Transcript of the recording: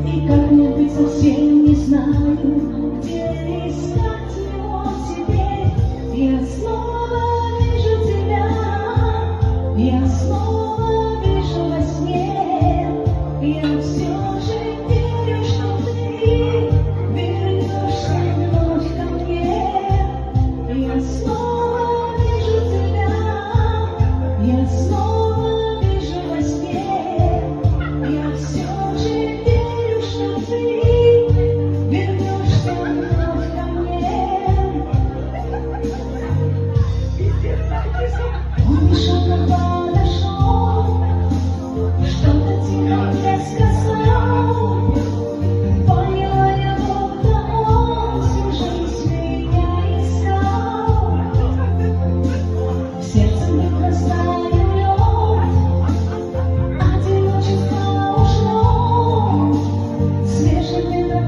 И как мне быть, совсем не знаю, где искать его теперь. Я снова вижу тебя, я снова вижу во сне. Я все же верю, что ты вернешься вновь ко мне. Я снова вижу тебя, я снова вижу во сне. Я все же верю, что ты вернешься вновь ко мне. Он бесшумно подошел, что-то тихо мне сказал. Поняла я, будто он всю жизнь меня искал. В сердце вдруг растаял лед, одиночество ушло. Свежий ветер